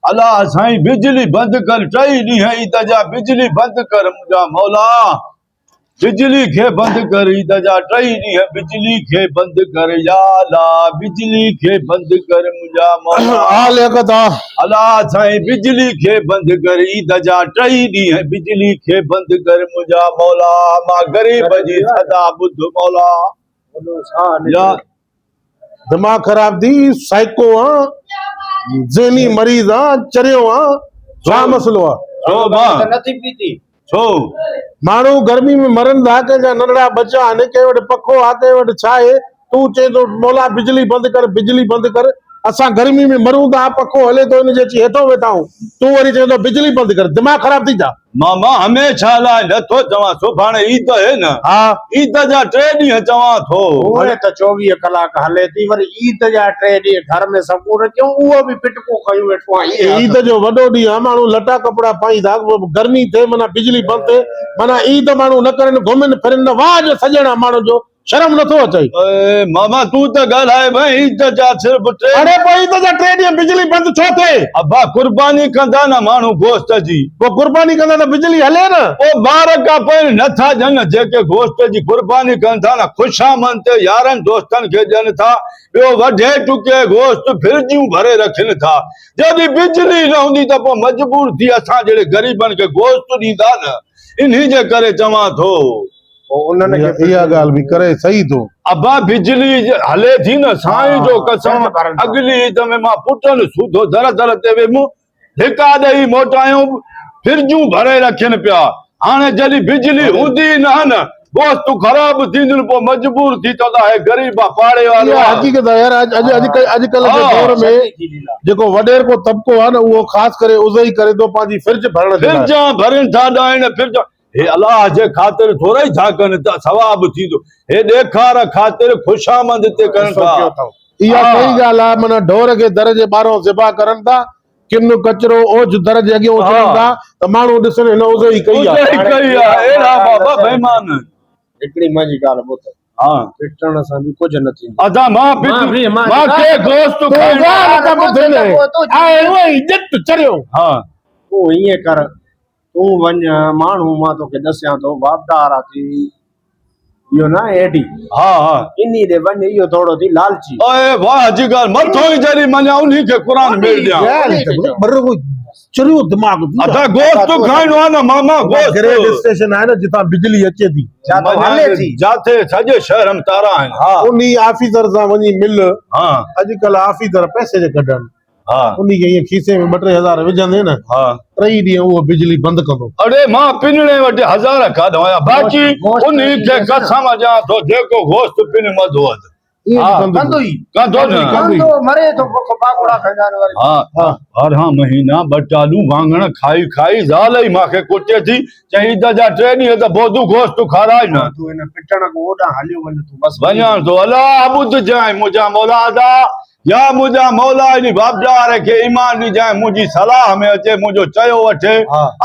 अल्लाह साईं बिजली बंद कर, टई ॾींहं ईद जा बिजली बंद कर मुंहिंजा मौला, बिजली खे बंद कर, ईद जा टई ॾींहं बिजली खे बंद कर, या अल्लाह बिजली खे बंद कर मुंहिंजा मौला। अल्लाह साईं बिजली खे बंद कर, ईद जा टई ॾींहं बिजली खे बंद कर मुंहिंजा मौला, मां गरीब जी सदा ॿुध मौला। या दिमाग खराब थी, साइको ज़हनी मरीज चरियो छा मसलो छो माण्हू गर्मी में मरन था, कंहिंजा नंढड़ा बच्चा आहिनि, कंहिं वटि पखो आहे, कंहिं वटि छा आहे, तूं चए थो मौला बिजली बंदि कर, बिजली बंदि कर। असां गर्मी में मरूं था, पखो हले थो, हिनजे अची हेठो वेठा आहियूं, तूं वरी चए थो बिजली बंदि कर। दिमाग ख़राब थी जा। मामा हमेशा लाइ नथो चवां, सुभाणे ईद है न, हाँ ईद जा 3 ॾींहं चवां थो। उहे त 24 कलाक हले थी, वरी ईद जा 3 ॾींहं घर में सकून कयूं, उहो बि पिटको कयूं वेठो आहे। ईद जो वॾो ॾींहुं आहे, माण्हू लटा कपिड़ा पाई था, गर्मी थिए माना बिजली बंदि थिए, माना ईद माण्हू न करनि, घुमनि फिरनि, वाह जो सॼणा माण्हू जो शर्म नथो अचे। मामा तू त ॻाल्हाए भई ईद जा सिर्फ़ 3। अरे पोइ ईद जा 3 ॾींहं बिजली बंदि छो थिए? अब्बा कुर्बानी कंदा न माण्हू गोश्त जी, पोइ कुर्बानी कंदा त बिजली हले न। पोइ ॿार खां पहिरीं नथा ॾियनि, जेके गोश्त जी कुर्बानी कनि था न, ख़ुशामंद ते यारनि दोस्तनि खे ॾियनि था, ॿियो वढे टुके गोश्त फ्रिजियूं भरे रखनि था। जॾहिं बिजली न हूंदी त पोइ मजबूर थी असां जहिड़े ग़रीबनि खे गोश्त ॾींदा न, इन्ही जे करे चवां थो। इहा ॻाल्हि बि करे सही थो। अब्बा बिजली हले थी न, साईं जो कसम, अगली ईद में मां पुटनि सूधो दर दर ते वेमुं, धिका ॾेई मोटायूं, फ्रिजूं भरे रखनि पिया। हाणे जॾहिं बिजली हूंदी न, गोश्त ख़राब थींदियूं, पोइ मजबूर थी चवंदा हे ग़रीब आहे, पाड़े वारो आहे। हक़ीक़त आहे यार, अॼुकल्ह जे दौर में जेको वॾेर को तबिको आहे न, उहो ख़ासि करे उज़ई करे थो पंहिंजी फ्रिज भरण जे लाइ। फ्रिजां भरनि था, ॾाइण फ्रिज, हे अलाह जे ख़ातिर थोरा ई था कनि, त सवाब थींदो, हे ॾेखार ख़ातिर ख़ुशामंद ते कनि था। इहा सही ॻाल्हि आहे, माना ढोर खे दर जे ॿाहिरों ज़िबा करनि था, किन कचरो ओझ दर जे अॻियां उछलनि था, त माण्हू ॾिसनि हिन उज़ई कई आहे। अहिड़ा बाबा बेईमान। हिकिड़ी मुंहिंजी ॻाल्हि ॿुध, हाँ पिटण सां बि कुझु न थींदो। अदा मां के गोश्त इज्जत चरियो। हाँ तूं ईअं कर, तूं वञ, माण्हू मां तोखे ॾसियां थो, बापदार थी इहो न एडी, हाँ हाँ इन्ही ॾे वञ, इहो थोरो थी लालची। ओए वाह जी ॻाल्हि, मथो ई जरी मञा, उन्ही खे क़ुरान मिल ॾियां। चरियो दिमाग़ अदा गोश्त खाइणो आहे न मामा, गोश्त ग्रेड स्टेशन आहे न, जितां बिजली अचे थी, जाते सॼे शहर में तारा आहिनि। उन ऑफिसर सां वञी मिल। हाँ अॼुकल्ह ऑफिसर पैसे जे कढनि, हाँ उन्ही खे ईअं खीसे में 2-3 हज़ार विझंदे न, हाँ 3 ॾींहं उहो बिजली बंदि कंदो। अरे मां पिनणे वटि 1000 खाधा हुया, बाक़ी उन्ही खे कसम ॾियां थो, जेको गोश्त पिन मधो अध मरे तो पाकोड़ा खाईंदा आहिनि वरी। हाँ 12 महीना बटालू वांगण खाई खाई ज़ाल ई मांखे कुटे थी, चई ईद जा 3 ॾींहं त बोधू गोश्त खाराई न। तूं हिन पिटण को ओॾां हलियो वञ, तूं बस वञां थो। अल्लाह ॿुध जाए मुंहिंजा मौला अदा, या मुंहिंजा मौला इन बापदार खे ईमान ॾिजाए, मुंहिंजी सलाह में अचे, मुंहिंजो चयो वठे,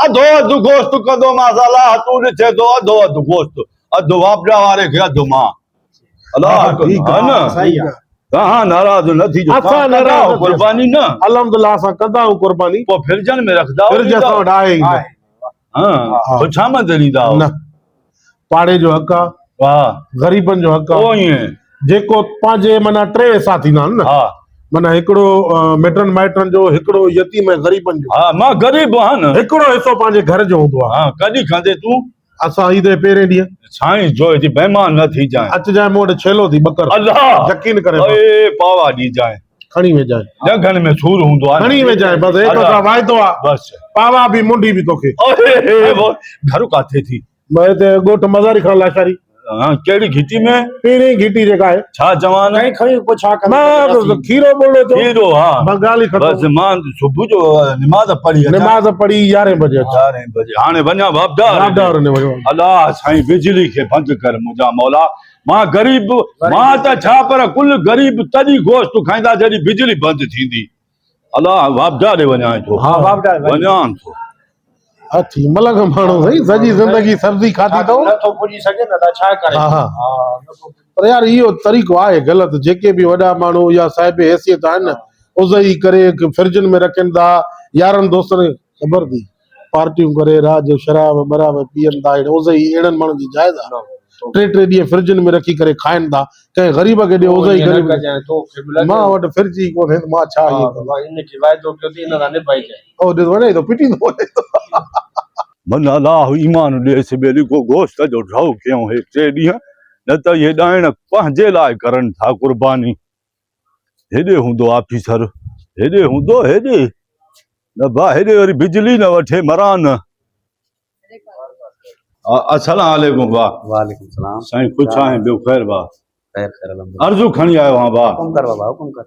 अधो अधु गोश्त कंदो मां, सलाह तूं ॾिसे थो, अधो अधु गोश्त, अधु बापदा वारे खे अधु मां। अल्लाह सही आहे, कहाँ नाराज न थी जो, असां नाराज कुर्बानी न, अल्हम्दुलिल्लाह असां कंदा आहियूं कुर्बानी। पोइ फ्रिजनि में रखदा फ्रिज असां वटि आहे ई न। हाँ ख़ुशामंद ॾींदा न, पाड़े जो हक़ आहे, वाह ग़रीबनि जो हक़ ओ आहे, ईअं जेको पंहिंजे माना 3 हिसा थींदा आहिनि न। हा माना हिकिड़ो मिटनि माइटनि जो, हिकिड़ो यतीम ऐं ग़रीबनि जो। हाँ मां ग़रीब आहियां न, हिकिड़ो हिसो पंहिंजे घर जो हूंदो आहे। हाँ कॾहिं खाधे तूं? असां ईद जे पहिरें ॾींहं साईं जो थी बेईमान न थी जाए, अचजांइ मूं वटि छेलो थी ॿकर, अल्लाह यकीन करे ओए पावा ॾी जाए, खणी वेजांइ, जंगन में सूर हूंदो आहे, खणी वेजांइ, बसि हिकु सां वाइदो आहे, बस। पावा बि मुंडी बि तोखे। ओए वो घर काथे थी? मैं हिते ॻोठ मज़ारी खां लाशारी। हाँ कहिड़ी घिटी में? पीणी घिटी जेका आहे। छा जवान नहीं खणी को छा कर, मां खीरो बोलो तो खीरो। हाँ बंगाली खटो। बस मां सुबह जो नमाज पढ़ी, नमाज पढ़ी 11 बजे 11 बजे हाणे वञा बापदार ने वयो। अल्लाह साईं बिजली खे बंदि कर मुंहिंजा मौला, मां गरीब, मां त छा पर कुल गरीब तॾहिं गोश्त खाईंदा जॾहिं बिजली बंदि थींदी। अल्लाह बापदार वञा थो। हाँ बापदार वञा थो। अथी मलंग माण्हू सही, सॼी ज़िंदगी सब्जी खाधी अथव, नथो पुॼी सघे न त छा करे। पर यार इहो तरीक़ो आहे ग़लति, जेके बि वॾा माण्हू या साहिब हैसियत आहिनि न, उज़ई करे फ्रिजनि में रखनि था, यारनि दोस्तनि ख़बर थी पार्टियूं करे रात जो शराब बराबर पीअनि था उज़ ई अहिड़नि माण्हुनि जी जाइज़ आहे टे टे ॾींहं फ्रिजनि में रखी करे खाइनि था कंहिं ग़रीब खे ॾियो उज़ ई ग़रीब मां वटि फ्रिज ई कोन्हे त मां छा इहो ओ ॾिस वञे थो पिटी थो वञे थो मन अलाह ईमान ॾे सिबेली को गोश्त जो ढव कयूं हे 3 ॾींहं न त इहे ॾाइण पंहिंजे लाइ करनि था कुर्बानी हेॾे हूंदो ऑफिसर हेॾे हूंदो हेॾे न भा हेॾे वरी बिजली न वठे मरां न अस्सलाम वालेकुम भा वालेकुम सलाम साईं ख़ुशि आहिं ॿियो ख़ैर भा खैर खैर अल्हम्दुलिल्लाह अर्ज़ु खणी आयो आहियां भा हुकुम कर बाबा हुकुम कर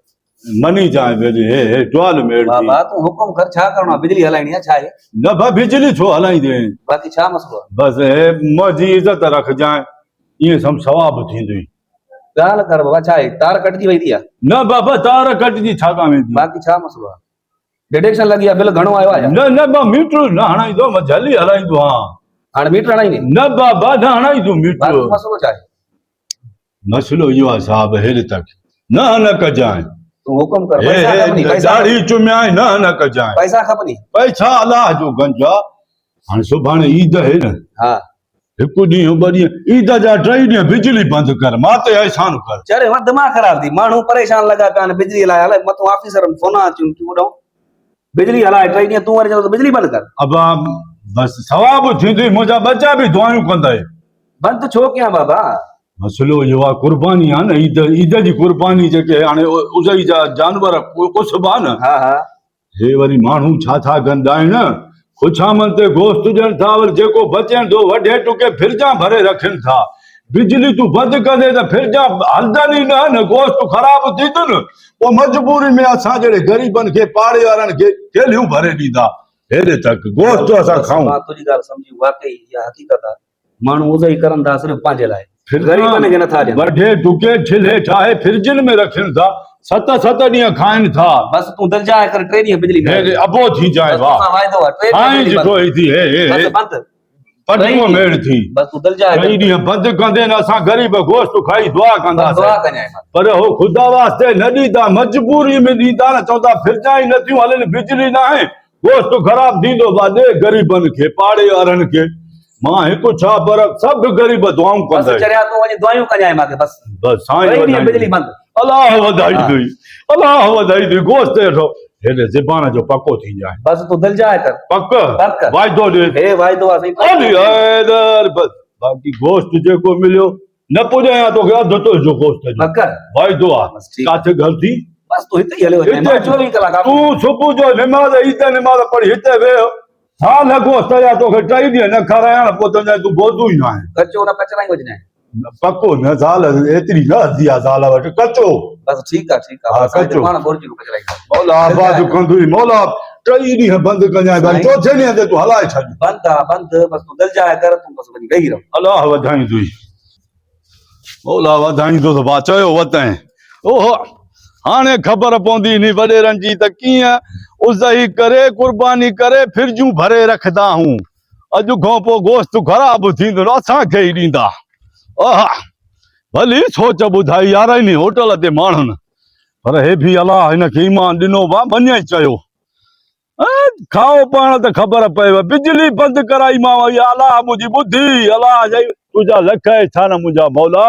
मनी चाहे बेली हे टवाल मेड़ थी बाबा तू हुकुम कर छा करणो आहे बिजली हलाइणी आहे छा आहे न भा बिजली छो हलाईंदे बाक़ी छा मसलो आहे बस हे मुंहिंजी इज़त रखजांइ ईअं सभु सवाब थींदी ॻाल्हि कर बाबा छा आहे तार कटिजी वई थी आहे न बाबा तार कटिजी छाकाणि वेंदी बाक़ी छा मसलो आहे डिडक्शन लॻी आहे बिल घणो आयो आहे न न बा मीटर न हणाईंदो मां जल्दी हलाईंदो आहियां हाणे मीटर हणाईंदे न बाबा न हणाईंदो मीटर बाक़ी मसलो छा आहे मसलो इहो आहे साहब हेॾे तक न कजांइ तू हुकुम कर हे पैसा खपनी हे दाढ़ी चुमियाई न कजांइ पैसा खपनी पैसा अलाह जो गंज आहे हाणे सुभाणे ईद आहे न हा हिकु ॾींहुं ॿ ॾींहं ईद जा 3 ॾींहं बिजली बंदि कर मां ते एहसान कर चरे वण दिमाग़ ख़राब थी माण्हू परेशान लॻा पिया आहिनि बिजली हलाए हलाए मथां ऑफिसर फोन अचूं तूं ॿुधो बिजली हलाए 3 ॾींहं तूं वरी चओ बिजली बंदि कर अब बस सवाब थींदी मुंहिंजा बच्चा बि दुआयूं कंदा बंदि छो कयां बाबा मसलो इहो आहे कुर्बानी आहे न ईद जी कुर्बानी जेके हाणे उज़ई जा जानवर कुसबा न हा हा हे वरी माण्हू छा कंदा आहिनि खुशामन ते गोश्त ॾियनि था वरी जेको बचनि थो वढे टुके फिरजा भरे रखनि था बिजली तूं बंदि कंदे त फिरजा हलंदनि ई न गोश्त ख़राब थींदुनि पोइ मजबूरी में असां जहिड़े ग़रीबनि खे पाड़े वारनि खे थेलियूं भरे ॾींदा हेॾे तक गोश्त असां खाऊं मां तुंहिंजी ॻाल्हि सम्झी वाकई इहा हक़ीक़त आहे माण्हू उज़ ई करनि था सिर्फ़ु पंहिंजे लाइ फिरजा ग़रीबनि खे नथा ॾियनि वढे टुके छिले ठाहे फ्रिजनि में रखनि था 7 ॾींहं खाइनि था बस तूं दिलि जाए कर 3 ॾींहं बिजली हेॾे अबो थी जाए वाह वाइदो आहे 3 हाणे ॾींहं ॾिठो बिजली ई थी हे बंदि पटको मेड़ थी बस तूं दिलि जाए 3 ॾींहं बंदि कंदे न असां ग़रीब गोश्त खाई दुआ कंदासीं दुआ कजांइ पर हो ख़ुदा वास्ते न ॾींदा मजबूरी में ॾींदा न चवंदा फिरजा ई नथियूं हलनि बिजली न आहे गोश्त ख़राब थींदो बा ॾे ग़रीबनि खे पाड़े वारनि खे मां हिकु छा पर सभु ग़रीब दुआऊं बस कंदा चरिया तूं वञी दुआयूं कजांइ मूंखे बस बस 3 ॾींहं साईं बिजली बंदि अलाह वधाई दी गोश्त हेठो हेॾे ज़बान जो पको थी जाए बस तूं दिलि जाए कर पक पक वाइदो ॾे हे वाइदो आहे अली सही हैदर बस बाक़ी गोश्त जेको मिलियो न पुॼायां तोखे अधु तुंहिंजो गोश्त जो पक वाइदो बस आहे ठीकु आहे। काथे ग़लती बस तूं हिते ई हलियो वञे मां 24 कलाक तूं सुबुह जो निमाज़ ईद निमाज़ पढ़ी हिते वेह साल गोश्त जा तोखे 3 ॾींहं न खारायां पोइ तुंहिंजा तूं बोधू ई न आहे कचो न कचरा ई वजने पको न ज़ाल एतिरी न हदी आहे ज़ाल वटि कचो बस ठीकु आहे हा, बस हाणे कचो। पाण बोरजी को कचरा ई मौला आबाद कंदुई मौला 3 ॾींहं बंदि कजांइ भाई साईं। 4थे ॾींहं ते तूं हलाए छॾ बंदि आहे बंदि बस तूं दिलि जाए कर तूं बस वञी वेही रहो अलाह वधाईंदुई मौला वधाईंदो त भा चयो वतां ओहो हाणे ख़बर पवंदी नी वॾेरनि जी त कीअं उज़ई करे कुर्बानी करे फिरजूं भरे रखंदा हूं अॼु खां पोइ गोश्त ख़राब थींदो असांखे ई ॾींदा आहा भली सोच ॿुधाई यार नी होटल ते माण्हुनि पर हे बि अलाह हिनखे ईमान ॾिनो बा मञे चयो खाओ पाण त ख़बर पएव बिजली बंदि कराई मां अलाह मुंहिंजी ॿुधी अलाह तुंहिंजा लख छा न मुंहिंजा मौला